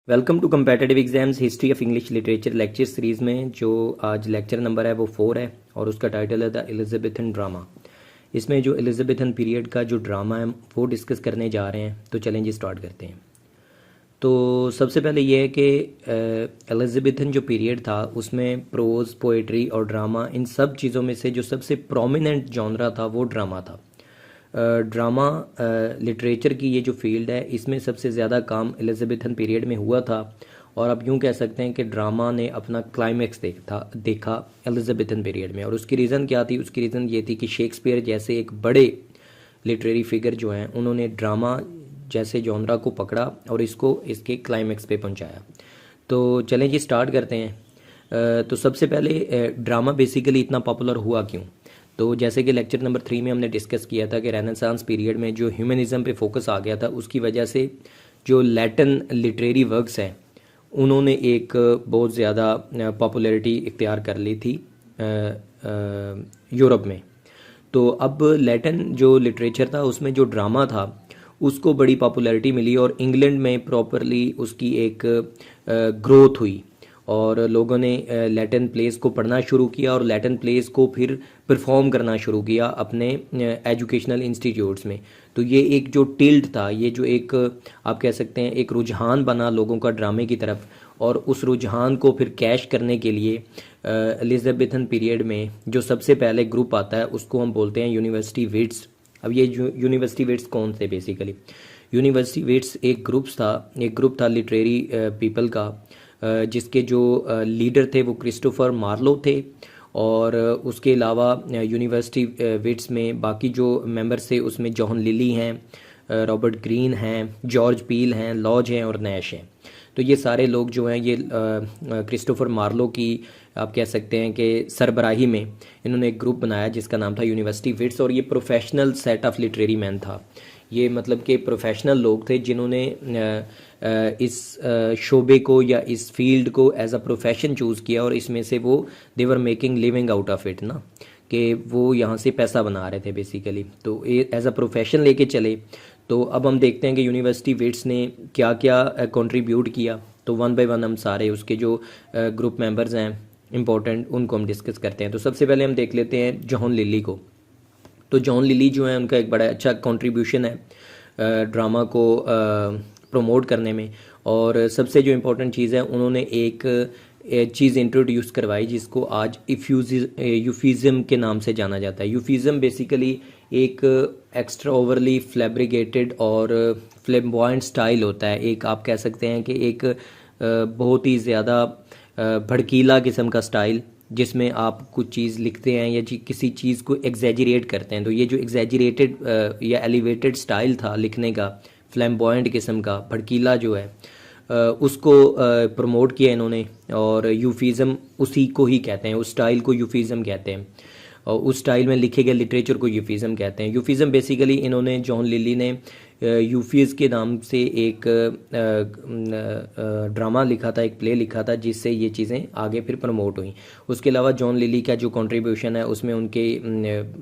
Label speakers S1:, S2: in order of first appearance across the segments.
S1: Welcome to competitive exams history of English literature lecture series में जो आज lecture number है वो 4 है और उसका टाइटल है द एलिजाबेथन ड्रामा। इसमें जो एलिजाबेथन पीरियड का जो ड्रामा है वो डिस्कस करने जा रहे हैं। तो चलें जी स्टार्ट करते हैं। तो सबसे पहले ये है कि एलिजाबेथन जो पीरियड था उसमें प्रोज, पोएट्री और ड्रामा, इन सब चीज़ों में से जो सबसे प्रोमिनेंट जॉनरा था वो ड्रामा था। ड्रामा लिटरेचर की ये जो फील्ड है इसमें सबसे ज़्यादा काम एलिजाबेथन पीरियड में हुआ था और अब यूँ कह सकते हैं कि ड्रामा ने अपना क्लाइमैक्स देखा एलिजाबेथन पीरियड में। और उसकी रीज़न क्या थी? उसकी रीज़न ये थी कि शेक्सपियर जैसे एक बड़े लिटरेरी फिगर जो हैं उन्होंने ड्रामा जैसे जॉनरा को पकड़ा और इसको इसके क्लाइमैक्स पे पहुंचाया। तो चलें जी स्टार्ट करते हैं। तो सबसे पहले ड्रामा बेसिकली इतना पॉपुलर हुआ क्यों? तो जैसे कि लेक्चर नंबर 3 में हमने डिस्कस किया था कि रेनेसांस पीरियड में जो ह्यूमनिज़म पे फोकस आ गया था उसकी वजह से जो लैटिन लिटरेरी वर्क्स हैं उन्होंने एक बहुत ज़्यादा पॉपुलैरिटी इख्तियार कर ली थी यूरोप में। तो अब लैटिन जो लिटरेचर था उसमें जो ड्रामा था उसको बड़ी पॉपुलैरिटी मिली और इंग्लैंड में प्रॉपरली उसकी एक ग्रोथ हुई और लोगों ने लैटिन प्लेस को पढ़ना शुरू किया और लैटिन प्लेस को फिर परफॉर्म करना शुरू किया अपने एजुकेशनल इंस्टीट्यूट्स में। तो ये एक जो टिल्ट था, ये जो एक आप कह सकते हैं एक रुझान बना लोगों का ड्रामे की तरफ, और उस रुझान को फिर कैश करने के लिए एलिजाबेथन पीरियड में जो सबसे पहले ग्रुप आता है उसको हम बोलते हैं यूनिवर्सिटी विट्स। अब ये यूनिवर्सिटी विट्स कौन थे? बेसिकली यूनिवर्सिटी विट्स एक ग्रुप था लिटरेरी पीपल का जिसके जो लीडर थे वो क्रिस्टोफर मार्लो थे। और उसके अलावा यूनिवर्सिटी विट्स में बाकी जो मेंबर्स थे उसमें जॉन लिली हैं, रॉबर्ट ग्रीन हैं, जॉर्ज पील हैं, लॉज हैं और नैश हैं। तो ये सारे लोग जो हैं ये क्रिस्टोफर मार्लो की आप कह सकते हैं कि सरबराही में इन्होंने एक ग्रुप बनाया जिसका नाम था यूनिवर्सिटी विट्स। और ये professional set of literary man था। ये मतलब कि प्रोफेशनल लोग थे जिन्होंने इस शोबे को या इस फील्ड को एज अ प्रोफेशन चूज़ किया और इसमें से वो they were making living out of it ना, कि वो यहाँ से पैसा बना रहे थे बेसिकली। तो ये एज अ प्रोफेशन लेके चले। तो अब हम देखते हैं कि यूनिवर्सिटी विट्स ने क्या क्या कंट्रीब्यूट किया। तो वन बाय वन हम सारे उसके जो ग्रुप मेंबर्स हैं इंपॉर्टेंट उनको हम डिस्कस करते हैं। तो सबसे पहले हम देख लेते हैं जॉन लिली को। तो जॉन लिली जो है उनका एक बड़ा अच्छा कंट्रीब्यूशन है ड्रामा को प्रमोट करने में। और सबसे जो इम्पोर्टेंट चीज़ है उन्होंने एक चीज़ इंट्रोड्यूस करवाई जिसको आज यूफिज़म के नाम से जाना जाता है। यूफिज़म बेसिकली एक एक्स्ट्रा ओवरली फ्लैब्रिकेटेड और फ्लेम्बॉयंट स्टाइल होता है। एक आप कह सकते हैं कि एक बहुत ही ज़्यादा भड़कीला किस्म का स्टाइल जिसमें आप कुछ चीज़ लिखते हैं या किसी चीज़ को एग्जैजरेट करते हैं। तो ये जो एग्जैजरेटेड या एलिवेटेड स्टाइल था लिखने का, फ्लैम्बॉयंट किस्म का, भड़कीला जो है उसको प्रमोट किया इन्होंने। और यूफिज़म उसी को ही कहते हैं, उस स्टाइल को यूफिज़म कहते हैं और उस स्टाइल में लिखे गए लिटरेचर को यूफिज़म कहते हैं। यूफिज़म बेसिकली इन्होंने जॉन लिली ने यूफीज़ के नाम से एक ड्रामा लिखा था, एक प्ले लिखा था जिससे ये चीज़ें आगे फिर प्रमोट हुई। उसके अलावा जॉन लिली का जो कंट्रीब्यूशन है उसमें उनके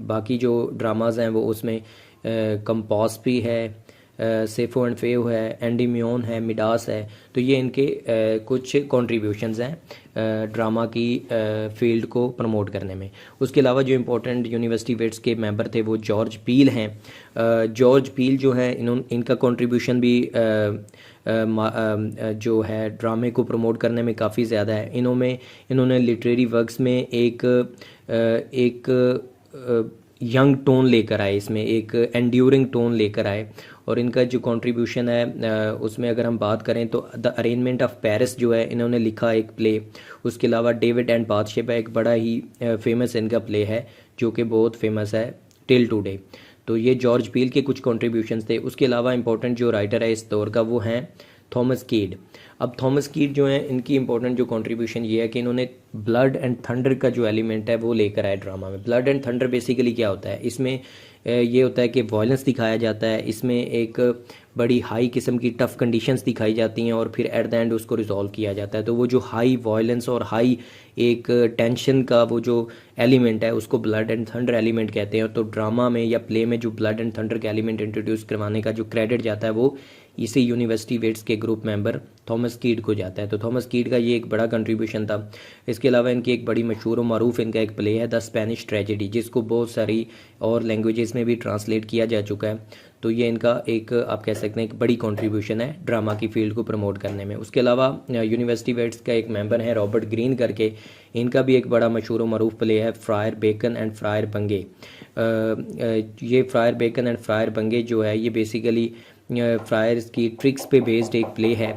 S1: बाकी जो ड्रामाज हैं वो उसमें कंपास भी है, सेफो एंड फेव है, एंडीमियोन है, मिडास है। तो ये इनके कुछ कंट्रीब्यूशंस हैं ड्रामा की फील्ड को प्रमोट करने में। उसके अलावा जो इम्पोर्टेंट यूनिवर्सिटी विट्स के मेंबर थे वो जॉर्ज पील हैं। जॉर्ज पील जो है इनका कंट्रीब्यूशन भी जो है ड्रामे को प्रमोट करने में काफ़ी ज़्यादा है। इन्होंने लिटरेरी वर्क्स में एक यंग टोन लेकर आए, इसमें एक एंड्यूरिंग टोन लेकर आए। और इनका जो कंट्रीब्यूशन है उसमें अगर हम बात करें तो द अरेंजमेंट ऑफ पेरिस जो है इन्होंने लिखा एक प्ले। उसके अलावा डेविड एंड बाथशेबा एक बड़ा ही फेमस इनका प्ले है जो कि बहुत फेमस है टिल टुडे। तो ये जॉर्ज पील के कुछ कंट्रीब्यूशंस थे। उसके अलावा इंपॉर्टेंट जो राइटर है इस दौर का वो हैं थॉमस कीड। अब थॉमस कीड जो है इनकी इंपॉर्टेंट जो कंट्रीब्यूशन ये है कि इन्होंने ब्लड एंड थंडर का जो एलिमेंट है वो लेकर आए ड्रामा में। ब्लड एंड थंडर बेसिकली क्या होता है? इसमें ये होता है कि वायलेंस दिखाया जाता है, इसमें एक बड़ी हाई किस्म की टफ़ कंडीशंस दिखाई जाती हैं और फिर एट द एंड उसको रिजॉल्व किया जाता है। तो वो जो हाई वायलेंस और हाई एक टेंशन का वो जो एलिमेंट है उसको ब्लड एंड थंडर एलिमेंट कहते हैं। तो ड्रामा में या प्ले में जो ब्लड एंड थंडर के एलिमेंट इंट्रोड्यूस करवाने का जो क्रेडिट जाता है वो इसी यूनिवर्सिटी वेट्स के ग्रुप मेंबर थॉमस कीड को जाता है। तो थॉमस कीड का ये एक बड़ा कंट्रीब्यूशन था। इसके अलावा इनकी एक बड़ी मशहूर और मरूफ इनका एक प्ले है द स्पेनिश ट्रेजेडी, जिसको बहुत सारी और लैंग्वेजेस में भी ट्रांसलेट किया जा चुका है। तो ये इनका एक आप कह सकते हैं एक बड़ी कंट्रीब्यूशन है ड्रामा की फील्ड को प्रमोट करने में। उसके अलावा यूनिवर्सिटी वेट्स का एक मेंबर है रॉबर्ट ग्रीन करके, इनका भी एक बड़ा मशहूर और मरूफ प्ले है फ्रायर बेकन एंड फ्रायर बंगे। ये फ्रायर बेकन एंड फ्रायर बंगे जो है ये बेसिकली फ्रायर्स की ट्रिक्स पे बेस्ड एक प्ले है,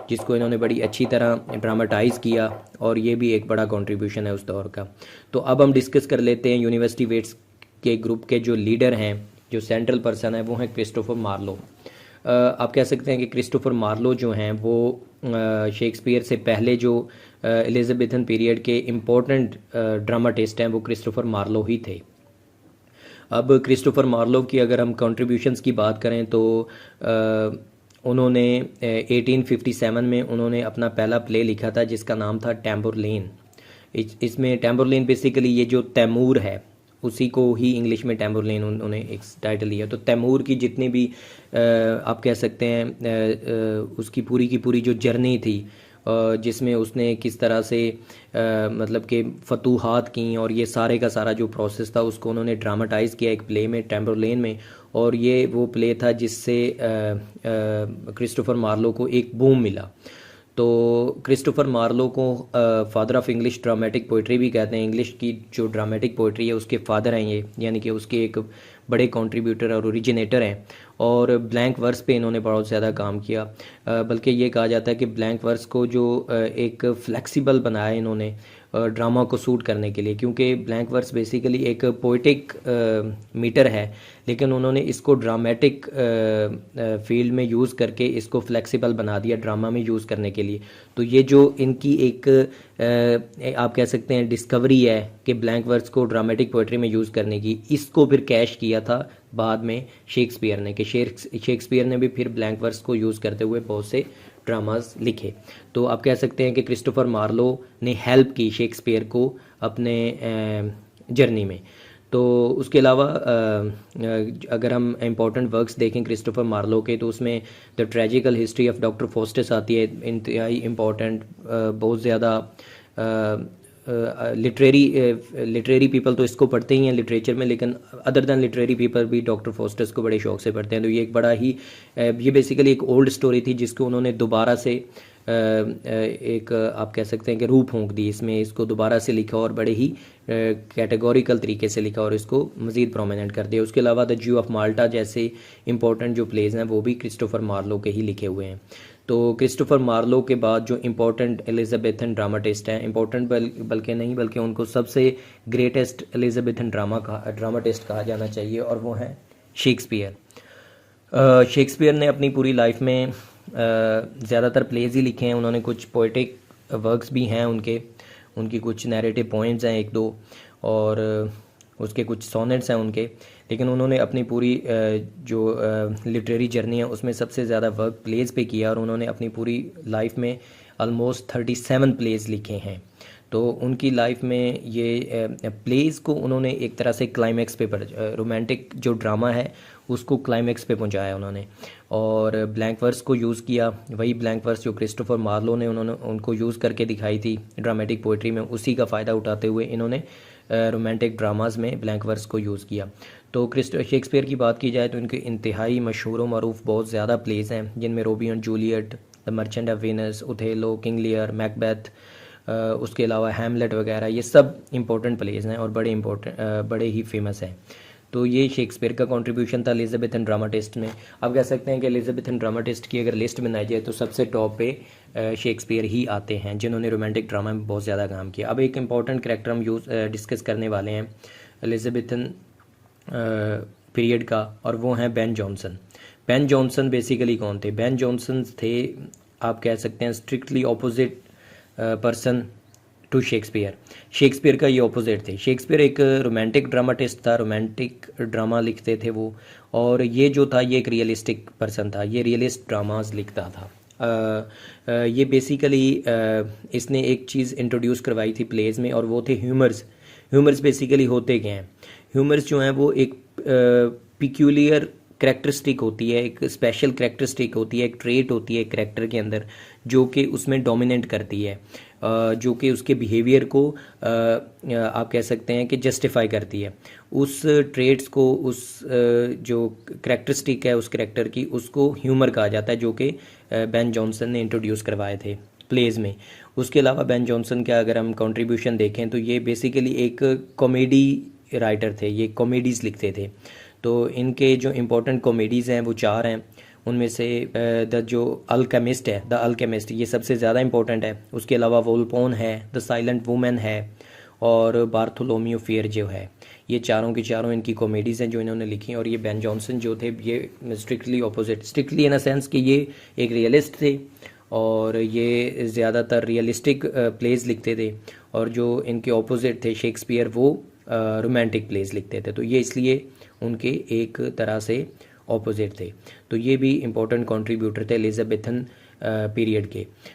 S1: जिसको इन्होंने बड़ी अच्छी तरह ड्रामाटाइज़ किया, और ये भी एक बड़ा कंट्रीब्यूशन है उस दौर का। तो अब हम डिस्कस कर लेते हैं यूनिवर्सिटी वेट्स के ग्रुप के जो लीडर हैं, जो सेंट्रल पर्सन है, वो हैं क्रिस्टोफर मार्लो। आप कह सकते हैं कि क्रिस्टोफर मार्लो जो हैं वो शेक्सपियर से पहले जो एलिजाबेथन पीरियड के इम्पोर्टेंट ड्रामाटिस्ट हैं वो क्रिस्टोफर मार्लो ही थे। अब क्रिस्टोफर मार्लो की अगर हम कंट्रीब्यूशंस की बात करें तो उन्होंने 1857 में उन्होंने अपना पहला प्ले लिखा था जिसका नाम था टैम्बुरलेन। इसमें टैम्बुरलेन बेसिकली ये जो तैमूर है उसी को ही इंग्लिश में टैम्बुरलेन उन्होंने एक टाइटल लिया। तो तैमूर की जितनी भी आप कह सकते हैं उसकी पूरी की पूरी जो जर्नी थी, जिसमें उसने किस तरह से मतलब कि फतूहात की, और ये सारे का सारा जो प्रोसेस था उसको उन्होंने ड्रामाटाइज़ किया एक प्ले में टैम्बुरलेन में। और ये वो प्ले था जिससे क्रिस्टोफर मार्लो को एक बूम मिला। तो क्रिस्टोफर मार्लो को father of English dramatic poetry भी कहते हैं। इंग्लिश की जो ड्रामेटिक पोइट्री है उसके फादर हैं ये, यानी कि उसके एक बड़े कंट्रीब्यूटर और ओरिजिनेटर हैं। और ब्लैंक वर्स पे इन्होंने बहुत ज़्यादा काम किया, बल्कि ये कहा जाता है कि ब्लैंक वर्स को जो एक फ्लेक्सिबल बनाया इन्होंने ड्रामा को सूट करने के लिए, क्योंकि ब्लैंक वर्स बेसिकली एक पोइटिक मीटर है, लेकिन उन्होंने इसको ड्रामेटिक फील्ड में यूज़ करके इसको फ्लेक्सिबल बना दिया ड्रामा में यूज़ करने के लिए। तो ये जो इनकी एक आप कह सकते हैं डिस्कवरी है कि ब्लैंक वर्स को ड्रामेटिक पोइट्री में यूज़ करने की, इसको फिर कैश किया था बाद में शेक्सपियर ने, कि शेक्सपियर ने भी फिर ब्लैंक वर्स को यूज़ करते हुए बहुत से ड्रामाज लिखे। तो आप कह सकते हैं कि क्रिस्टोफर मार्लो ने हेल्प की शेक्सपियर को अपने जर्नी में। तो उसके अलावा अगर हम इम्पोर्टेंट वर्क्स देखें क्रिस्टोफर मार्लो के, तो उसमें the tragical history of Doctor Faustus आती है, इंतहाई इम्पोर्टेंट, बहुत ज़्यादा लिटरेरी पीपल तो इसको पढ़ते ही हैं लिटरेचर में, लेकिन अदर दैन लिटरेरी पीपल भी डॉक्टर फोस्टस को बड़े शौक से पढ़ते हैं। तो ये एक बड़ा ही ये बेसिकली एक ओल्ड स्टोरी थी जिसको उन्होंने दोबारा से एक आप कह सकते हैं कि रूह फूंक दी इसमें, इसको दोबारा से लिखा और बड़े ही कैटेगोरिकल तरीके से लिखा और इसको मज़ीद प्रोमिनेंट कर दिया। उसके अलावा द ज्यू ऑफ माल्टा जैसे इंपॉर्टेंट जो प्लेज हैं वो भी क्रिस्टोफर मार्लो के ही लिखे हुए हैं। तो क्रिस्टोफर मार्लो के बाद जो इम्पोर्टेंट एलिजाबेथन ड्रामाटिस्ट हैं, इम्पोर्टेंट बल्कि नहीं बल्कि उनको सबसे ग्रेटेस्ट एलिजाबेथन ड्रामाटिस्ट कहा जाना चाहिए, और वो हैं शेक्सपियर। शेक्सपियर ने अपनी पूरी लाइफ में ज़्यादातर प्लेज ही लिखे हैं। उन्होंने कुछ पोइटिक वर्क्स भी हैं उनकी कुछ नैरेटिव पोएम्स हैं एक दो, और उसके कुछ सोनेट्स हैं उनके, लेकिन उन्होंने अपनी पूरी जो लिटरेरी जर्नी है उसमें सबसे ज़्यादा वर्क प्लेज पे किया, और उन्होंने अपनी पूरी लाइफ में ऑलमोस्ट 37 प्लेज लिखे हैं। तो उनकी लाइफ में ये प्लेज को उन्होंने एक तरह से क्लाइमैक्स पे रोमांटिक जो ड्रामा है उसको क्लाइमैक्स पे पहुंचाया उन्होंने, और ब्लैंक वर्स को यूज़ किया। वही ब्लैंक वर्स जो क्रिस्टोफर मार्लो ने उनको यूज़ करके दिखाई थी ड्रामेटिक पोइट्री में, उसी का फ़ायदा उठाते हुए इन्होंने रोमांटिक ड्रामाज में ब्लैंक वर्स को यूज़ किया। तो शेक्सपियर की बात की जाए तो इनके इंतहाई मशहूर व मरूफ बहुत ज़्यादा प्लेज हैं, जिनमें Romeo and Juliet, the Merchant of Venice, Othello, King Lear, Macbeth, उसके अलावा हैमलेट वगैरह, ये सब इंपॉर्टेंट प्लेज हैं और बड़े ही फेमस हैं। तो ये शेक्सपियर का कंट्रीब्यूशन था एलिजाबेथन ड्रामाटिस्ट में। आप कह सकते हैं कि एलिजाबेथन ड्रामाटिस्ट की अगर लिस्ट बनाई जाए तो सबसे टॉप पे शेक्सपियर ही आते हैं, जिन्होंने रोमांटिक ड्रामा में बहुत ज़्यादा काम किया। अब एक इंपॉर्टेंट कैरेक्टर हम डिस्कस करने वाले हैं एलिजाबेथन पीरियड का, और वो हैं Ben Jonson. Ben Jonson basically कौन थे? बेन जॉनसन थे आप कह सकते हैं strictly opposite person to Shakespeare. Shakespeare का ये ऑपोजिट थे। शेक्सपियर एक रोमांटिक ड्रामाटिस्ट था, रोमांटिक ड्रामा लिखते थे वो, और ये जो था ये एक रियलिस्टिक पर्सन था, ये रियलिस्ट ड्रामाज लिखता था। ये बेसिकली इसने एक चीज़ इंट्रोड्यूस करवाई थी प्लेज में, और वो थे ह्यूमर्स। ह्यूमर्स बेसिकली होते क्या हैं? ह्यूमर्स जो हैं वो एक पिक्यूलियर करैक्टरिस्टिक होती है, एक स्पेशल करैक्टरिस्टिक होती है, एक ट्रेट होती है करैक्टर के अंदर जो कि उसमें डोमिनेट करती है, जो कि उसके बिहेवियर को आप कह सकते हैं कि जस्टिफाई करती है। उस ट्रेट्स को, उस जो करैक्टरिस्टिक है उस करैक्टर की, उसको ह्यूमर कहा जाता है, जो कि बेन जॉनसन ने इंट्रोड्यूस करवाए थे प्लेज में। उसके अलावा बेन जॉनसन का अगर हम कंट्रीब्यूशन देखें तो ये बेसिकली एक कॉमेडी राइटर थे, ये कॉमेडीज़ लिखते थे। तो इनके जो इम्पोर्टेंट कॉमेडीज़ हैं वो 4 हैं। उनमें से द जो अल्केमिस्ट है, द अल्केमिस्ट, ये सबसे ज़्यादा इम्पोर्टेंट है। उसके अलावा वोल्पोन है, द साइलेंट वुमेन है, और बार्थोलोम्यू फेयर जो है। ये चारों की चारों इनकी कॉमेडीज़ हैं जो इन्होंने लिखी हैं। और ये बेन जॉनसन जो थे ये strictly opposite, strictly in a sense कि ये एक रियलिस्ट थे और ये ज़्यादातर रियलिस्टिक प्लेज लिखते थे। और जो इनके ऑपोजिट थे शेक्सपियर, वो रोमांटिक प्लेज लिखते थे। तो ये इसलिए उनके एक तरह से ऑपोजिट थे। तो ये भी इम्पोर्टेंट कंट्रीब्यूटर थे एलिजाबेथन पीरियड के।